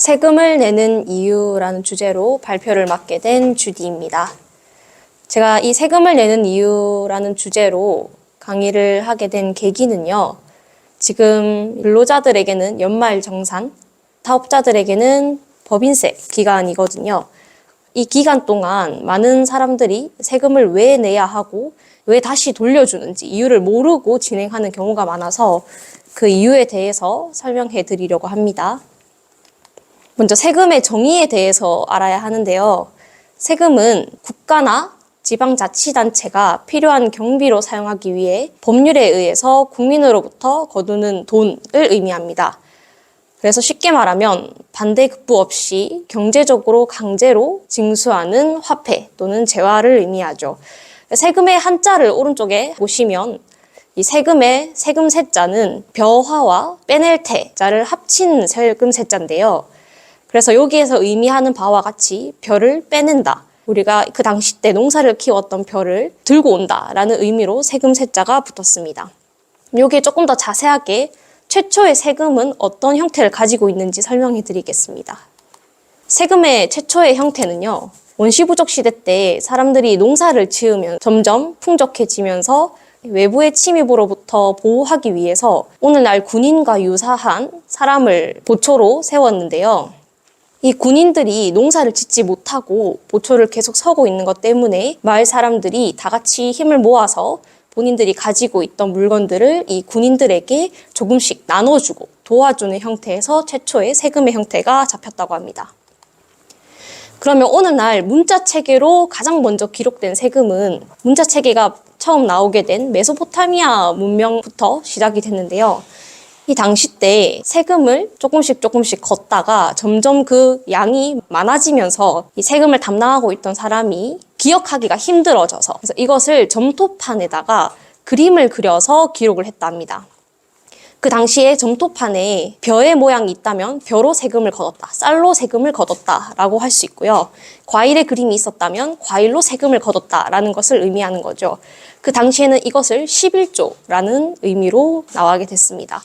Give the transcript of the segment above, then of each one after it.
세금을 내는 이유라는 주제로 발표를 맡게 된 주디입니다. 제가 이 세금을 내는 이유라는 주제로 강의를 하게 된 계기는요. 지금 근로자들에게는 연말정산, 사업자들에게는 법인세 기간이거든요. 이 기간 동안 많은 사람들이 세금을 왜 내야 하고 왜 다시 돌려주는지 이유를 모르고 진행하는 경우가 많아서 그 이유에 대해서 설명해 드리려고 합니다. 먼저 세금의 정의에 대해서 알아야 하는데요. 세금은 국가나 지방자치단체가 필요한 경비로 사용하기 위해 법률에 의해서 국민으로부터 거두는 돈을 의미합니다. 그래서 쉽게 말하면 반대급부 없이 경제적으로 강제로 징수하는 화폐 또는 재화를 의미하죠. 세금의 한자를 오른쪽에 보시면 이 세금의 세금 세자는 벼화와 빼낼 태자를 합친 세금 세자인데요. 그래서 여기에서 의미하는 바와 같이 벼를 빼낸다. 우리가 그 당시 때 농사를 키웠던 벼를 들고 온다라는 의미로 세금 세자가 붙었습니다. 여기에 조금 더 자세하게 최초의 세금은 어떤 형태를 가지고 있는지 설명해 드리겠습니다. 세금의 최초의 형태는요. 원시부족 시대 때 사람들이 농사를 지으면 점점 풍족해지면서 외부의 침입으로부터 보호하기 위해서 오늘날 군인과 유사한 사람을 보초로 세웠는데요. 이 군인들이 농사를 짓지 못하고 보초를 계속 서고 있는 것 때문에 마을 사람들이 다 같이 힘을 모아서 본인들이 가지고 있던 물건들을 이 군인들에게 조금씩 나눠주고 도와주는 형태에서 최초의 세금의 형태가 잡혔다고 합니다. 그러면 오늘날 문자체계로 가장 먼저 기록된 세금은 문자체계가 처음 나오게 된 메소포타미아 문명부터 시작이 됐는데요. 이 당시 때 세금을 조금씩 걷다가 점점 그 양이 많아지면서 이 세금을 담당하고 있던 사람이 기억하기가 힘들어져서 그래서 이것을 점토판에다가 그림을 그려서 기록을 했답니다. 그 당시에 점토판에 벼의 모양이 있다면 벼로 세금을 걷었다, 쌀로 세금을 걷었다라고 할 수 있고요. 과일의 그림이 있었다면 과일로 세금을 걷었다라는 것을 의미하는 거죠. 그 당시에는 이것을 11조라는 의미로 나오게 됐습니다.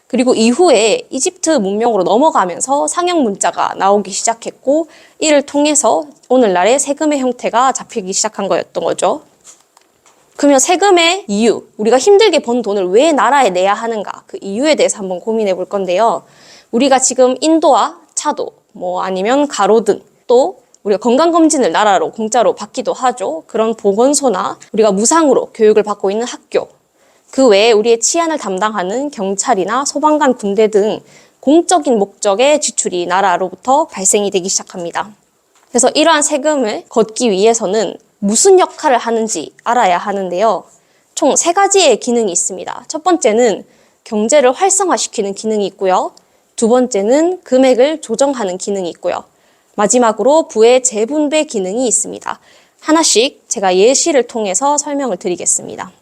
그리고 이후에 이집트 문명으로 넘어가면서 상형 문자가 나오기 시작했고 이를 통해서 오늘날의 세금의 형태가 잡히기 시작한 거였던 거죠. 그러면 세금의 이유, 우리가 힘들게 번 돈을 왜 나라에 내야 하는가 그 이유에 대해서 한번 고민해 볼 건데요. 우리가 지금 인도와 차도, 아니면 가로등, 또 우리가 건강검진을 나라로 공짜로 받기도 하죠. 그런 보건소나 우리가 무상으로 교육을 받고 있는 학교, 그 외에 우리의 치안을 담당하는 경찰이나 소방관, 군대 등 공적인 목적의 지출이 나라로부터 발생이 되기 시작합니다. 그래서 이러한 세금을 걷기 위해서는 무슨 역할을 하는지 알아야 하는데요. 총 3가지의 기능이 있습니다. 첫 번째는 경제를 활성화시키는 기능이 있고요. 두 번째는 금액을 조정하는 기능이 있고요. 마지막으로 부의 재분배 기능이 있습니다. 하나씩 제가 예시를 통해서 설명을 드리겠습니다.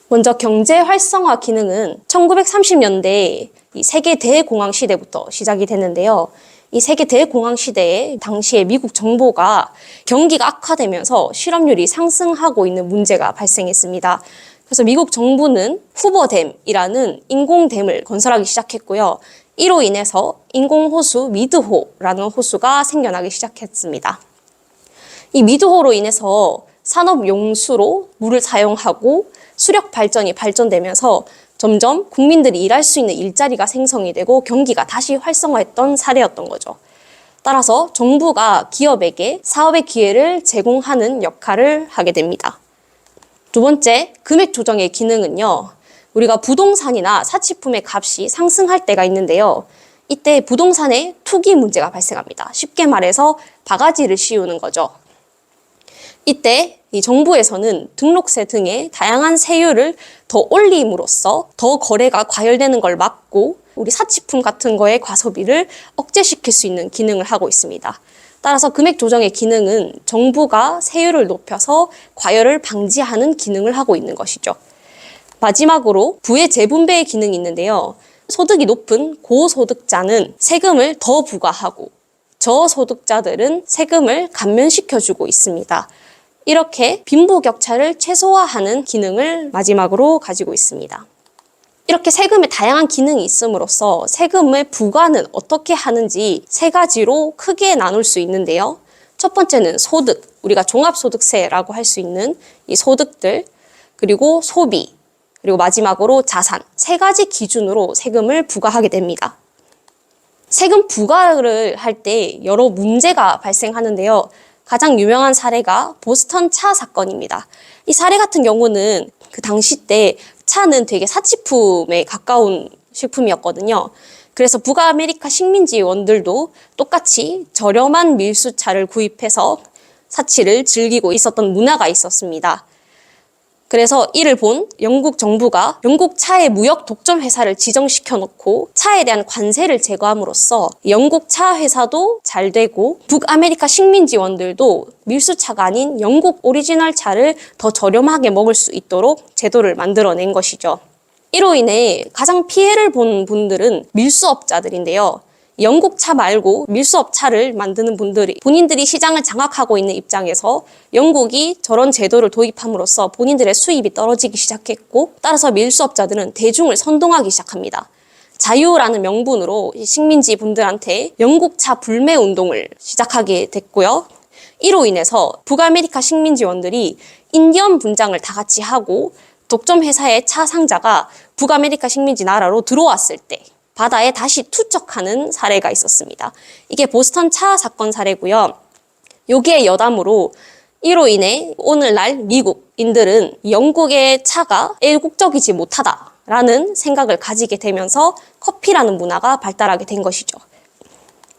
먼저 경제 활성화 기능은 1930년대 이 세계 대공황 시대부터 시작이 됐는데요. 이 세계 대공황 시대에 당시에 미국 정부가 경기가 악화되면서 실업률이 상승하고 있는 문제가 발생했습니다. 그래서 미국 정부는 후버댐이라는 인공댐을 건설하기 시작했고요. 이로 인해서 인공호수 미드호라는 호수가 생겨나기 시작했습니다. 이 미드호로 인해서 산업용수로 물을 사용하고 수력 발전이 발전되면서 점점 국민들이 일할 수 있는 일자리가 생성이 되고 경기가 다시 활성화했던 사례였던 거죠. 따라서 정부가 기업에게 사업의 기회를 제공하는 역할을 하게 됩니다. 두 번째, 금액 조정의 기능은요. 우리가 부동산이나 사치품의 값이 상승할 때가 있는데요. 이때 부동산에 투기 문제가 발생합니다. 쉽게 말해서 바가지를 씌우는 거죠. 이때 이 정부에서는 등록세 등의 다양한 세율을 더 올림으로써 더 거래가 과열되는 걸 막고 우리 사치품 같은 거의 과소비를 억제시킬 수 있는 기능을 하고 있습니다. 따라서 금액 조정의 기능은 정부가 세율을 높여서 과열을 방지하는 기능을 하고 있는 것이죠. 마지막으로 부의 재분배의 기능이 있는데요. 소득이 높은 고소득자는 세금을 더 부과하고 저소득자들은 세금을 감면시켜주고 있습니다. 이렇게 빈부격차를 최소화하는 기능을 마지막으로 가지고 있습니다. 이렇게 세금에 다양한 기능이 있음으로써 세금의 부과는 어떻게 하는지 세 가지로 크게 나눌 수 있는데요. 첫 번째는 소득, 우리가 종합소득세라고 할 수 있는 이 소득들, 그리고 소비, 그리고 마지막으로 자산, 세 가지 기준으로 세금을 부과하게 됩니다. 세금 부과를 할 때 여러 문제가 발생하는데요. 가장 유명한 사례가 보스턴 차 사건입니다. 이 사례 같은 경우는 그 당시 때 차는 되게 사치품에 가까운 식품이었거든요. 그래서 북아메리카 식민지원들도 똑같이 저렴한 밀수차를 구입해서 사치를 즐기고 있었던 문화가 있었습니다. 그래서 이를 본 영국 정부가 영국 차의 무역 독점 회사를 지정시켜 놓고 차에 대한 관세를 제거함으로써 영국 차 회사도 잘 되고 북아메리카 식민지원들도 밀수차가 아닌 영국 오리지널 차를 더 저렴하게 먹을 수 있도록 제도를 만들어낸 것이죠. 이로 인해 가장 피해를 본 분들은 밀수업자들인데요. 영국 차 말고 밀수업 차를 만드는 분들이 본인들이 시장을 장악하고 있는 입장에서 영국이 저런 제도를 도입함으로써 본인들의 수입이 떨어지기 시작했고, 따라서 밀수업자들은 대중을 선동하기 시작합니다. 자유라는 명분으로 식민지 분들한테 영국 차 불매 운동을 시작하게 됐고요. 이로 인해서 북아메리카 식민지원들이 인디언 분장을 다 같이 하고 독점 회사의 차 상자가 북아메리카 식민지 나라로 들어왔을 때 바다에 다시 투척하는 사례가 있었습니다. 이게 보스턴 차 사건 사례고요. 여기에 여담으로 이로 인해 오늘날 미국인들은 영국의 차가 애국적이지 못하다라는 생각을 가지게 되면서 커피라는 문화가 발달하게 된 것이죠.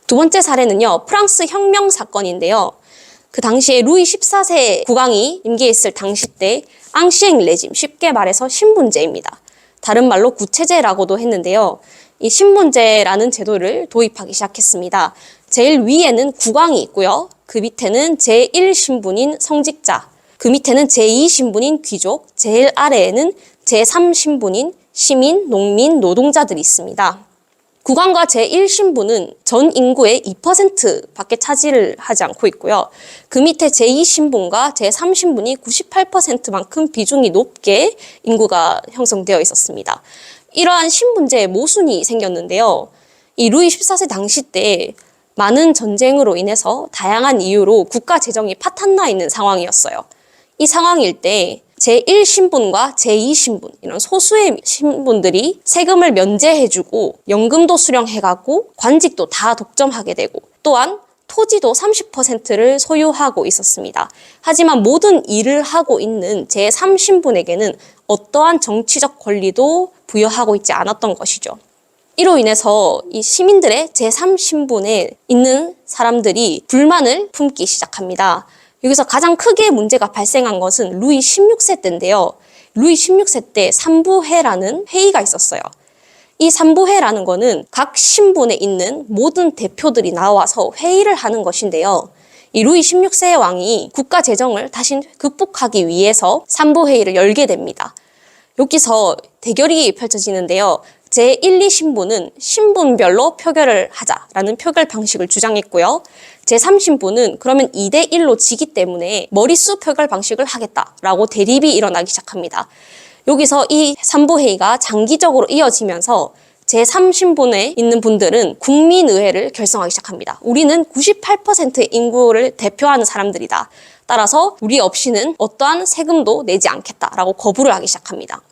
두 번째 사례는요, 프랑스 혁명 사건인데요. 그 당시에 루이 14세 국왕이 임기했을 당시 때 앙시eng 레짐, 쉽게 말해서 신분제입니다. 다른 말로 구체제라고도 했는데요. 이 신분제라는 제도를 도입하기 시작했습니다. 제일 위에는 국왕이 있고요. 그 밑에는 제1신분인 성직자, 그 밑에는 제2신분인 귀족, 제일 아래에는 제3신분인 시민, 농민, 노동자들이 있습니다. 국왕과 제1신분은 전 인구의 2%밖에 차지를 하지 않고 있고요. 그 밑에 제2신분과 제3신분이 98%만큼 비중이 높게 인구가 형성되어 있었습니다. 이러한 신분제의 모순이 생겼는데요. 이 루이 14세 당시 때 많은 전쟁으로 인해서 다양한 이유로 국가 재정이 파탄나 있는 상황이었어요. 이 상황일 때 제1신분과 제2신분, 이런 소수의 신분들이 세금을 면제해주고 연금도 수령해가고 관직도 다 독점하게 되고 또한 토지도 30%를 소유하고 있었습니다. 하지만 모든 일을 하고 있는 제3신분에게는 어떠한 정치적 권리도 부여하고 있지 않았던 것이죠. 이로 인해서 이 시민들의 제3신분에 있는 사람들이 불만을 품기 시작합니다. 여기서 가장 크게 문제가 발생한 것은 루이 16세 때인데요. 루이 16세 때 삼부회라는 회의가 있었어요. 이 삼부회라는 거는 각 신분에 있는 모든 대표들이 나와서 회의를 하는 것인데요. 이 루이 16세 왕이 국가 재정을 다시 극복하기 위해서 삼부회의를 열게 됩니다. 여기서 대결이 펼쳐지는데요. 제1, 2신분은 신분별로 표결을 하자라는 표결 방식을 주장했고요. 제3신분은 그러면 2대1로 지기 때문에 머릿수 표결 방식을 하겠다라고 대립이 일어나기 시작합니다. 여기서 이 삼부회의가 장기적으로 이어지면서 제3신분에 있는 분들은 국민의회를 결성하기 시작합니다. 우리는 98%의 인구를 대표하는 사람들이다. 따라서 우리 없이는 어떠한 세금도 내지 않겠다라고 거부를 하기 시작합니다.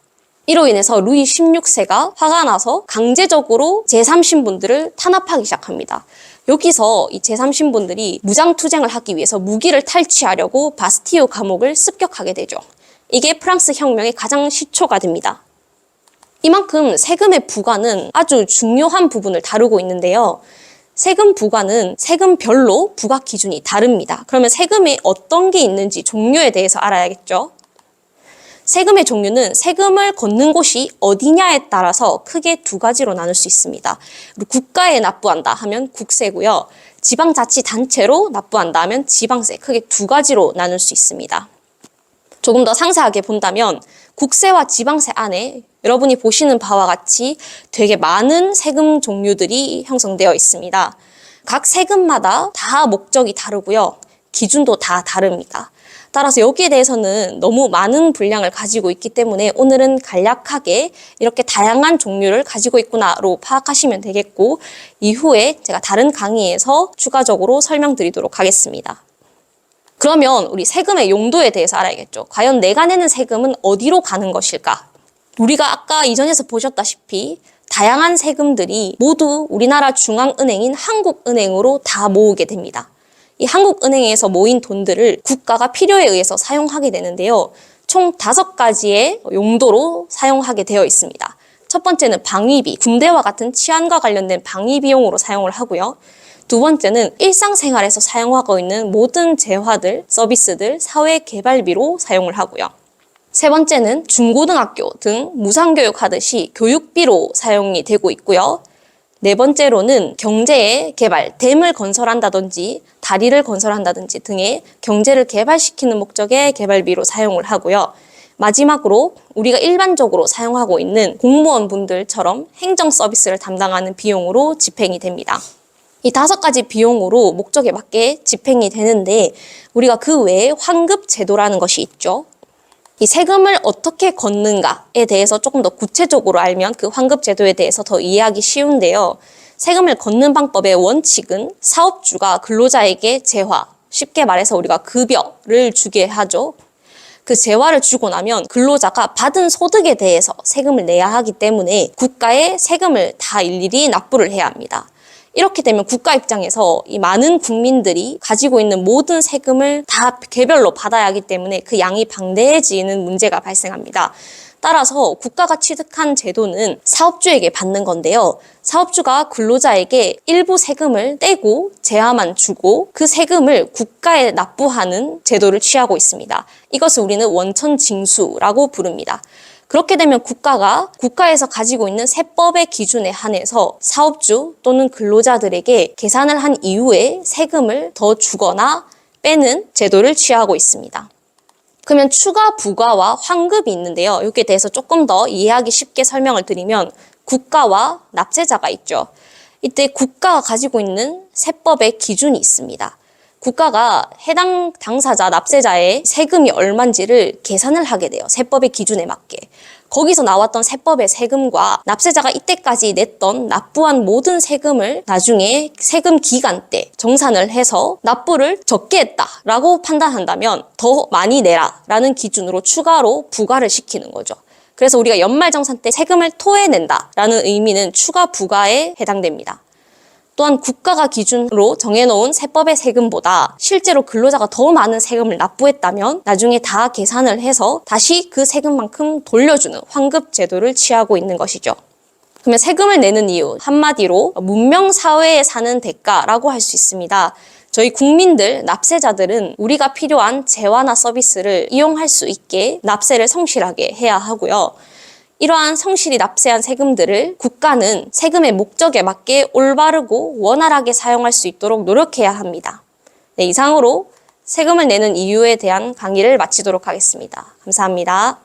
이로 인해서 루이 16세가 화가 나서 강제적으로 제3신분들을 탄압하기 시작합니다. 여기서 이 제3신분들이 무장투쟁을 하기 위해서 무기를 탈취하려고 바스티유 감옥을 습격하게 되죠. 이게 프랑스 혁명의 가장 시초가 됩니다. 이만큼 세금의 부과는 아주 중요한 부분을 다루고 있는데요. 세금 부과는 세금별로 부과 기준이 다릅니다. 그러면 세금에 어떤 게 있는지 종류에 대해서 알아야겠죠. 세금의 종류는 세금을 걷는 곳이 어디냐에 따라서 크게 두 가지로 나눌 수 있습니다. 국가에 납부한다 하면 국세고요. 지방자치단체로 납부한다 하면 지방세, 크게 두 가지로 나눌 수 있습니다. 조금 더 상세하게 본다면 국세와 지방세 안에 여러분이 보시는 바와 같이 되게 많은 세금 종류들이 형성되어 있습니다. 각 세금마다 다 목적이 다르고요. 기준도 다 다릅니다. 따라서 여기에 대해서는 너무 많은 분량을 가지고 있기 때문에 오늘은 간략하게 이렇게 다양한 종류를 가지고 있구나로 파악하시면 되겠고, 이후에 제가 다른 강의에서 추가적으로 설명드리도록 하겠습니다. 그러면 우리 세금의 용도에 대해서 알아야겠죠. 과연 내가 내는 세금은 어디로 가는 것일까? 우리가 아까 이전에서 보셨다시피 다양한 세금들이 모두 우리나라 중앙은행인 한국은행으로 다 모으게 됩니다. 이 한국은행에서 모인 돈들을 국가가 필요에 의해서 사용하게 되는데요. 총 5가지의 용도로 사용하게 되어 있습니다. 첫 번째는 방위비, 군대와 같은 치안과 관련된 방위비용으로 사용을 하고요. 두 번째는 일상생활에서 사용하고 있는 모든 재화들, 서비스들, 사회개발비로 사용을 하고요. 세 번째는 중고등학교 등 무상교육 하듯이 교육비로 사용이 되고 있고요. 네 번째로는 경제의 개발, 댐을 건설한다든지 다리를 건설한다든지 등의 경제를 개발시키는 목적의 개발비로 사용을 하고요. 마지막으로 우리가 일반적으로 사용하고 있는 공무원분들처럼 행정 서비스를 담당하는 비용으로 집행이 됩니다. 이 5가지 비용으로 목적에 맞게 집행이 되는데, 우리가 그 외에 환급제도라는 것이 있죠. 이 세금을 어떻게 걷는가에 대해서 조금 더 구체적으로 알면 그 환급제도에 대해서 더 이해하기 쉬운데요. 세금을 걷는 방법의 원칙은 사업주가 근로자에게 재화, 쉽게 말해서 우리가 급여를 주게 하죠. 그 재화를 주고 나면 근로자가 받은 소득에 대해서 세금을 내야 하기 때문에 국가에 세금을 다 일일이 납부를 해야 합니다. 이렇게 되면 국가 입장에서 이 많은 국민들이 가지고 있는 모든 세금을 다 개별로 받아야 하기 때문에 그 양이 방대해지는 문제가 발생합니다. 따라서 국가가 취득한 제도는 사업주에게 받는 건데요. 사업주가 근로자에게 일부 세금을 떼고 재화만 주고 그 세금을 국가에 납부하는 제도를 취하고 있습니다. 이것을 우리는 원천징수라고 부릅니다. 그렇게 되면 국가가 국가에서 가지고 있는 세법의 기준에 한해서 사업주 또는 근로자들에게 계산을 한 이후에 세금을 더 주거나 빼는 제도를 취하고 있습니다. 그러면 추가 부과와 환급이 있는데요. 여기에 대해서 조금 더 이해하기 쉽게 설명을 드리면 국가와 납세자가 있죠. 이때 국가가 가지고 있는 세법의 기준이 있습니다. 국가가 해당 당사자, 납세자의 세금이 얼마인지를 계산을 하게 돼요. 세법의 기준에 맞게. 거기서 나왔던 세법의 세금과 납세자가 이때까지 냈던 납부한 모든 세금을 나중에 세금 기간 때 정산을 해서 납부를 적게 했다라고 판단한다면 더 많이 내라라는 기준으로 추가로 부과를 시키는 거죠. 그래서 우리가 연말정산 때 세금을 토해낸다라는 의미는 추가 부과에 해당됩니다. 또한 국가가 기준으로 정해놓은 세법의 세금보다 실제로 근로자가 더 많은 세금을 납부했다면 나중에 다 계산을 해서 다시 그 세금만큼 돌려주는 환급 제도를 취하고 있는 것이죠. 그러면 세금을 내는 이유, 한마디로 문명사회에 사는 대가라고 할 수 있습니다. 저희 국민들, 납세자들은 우리가 필요한 재화나 서비스를 이용할 수 있게 납세를 성실하게 해야 하고요. 이러한 성실히 납세한 세금들을 국가는 세금의 목적에 맞게 올바르고 원활하게 사용할 수 있도록 노력해야 합니다. 네, 이상으로 세금을 내는 이유에 대한 강의를 마치도록 하겠습니다. 감사합니다.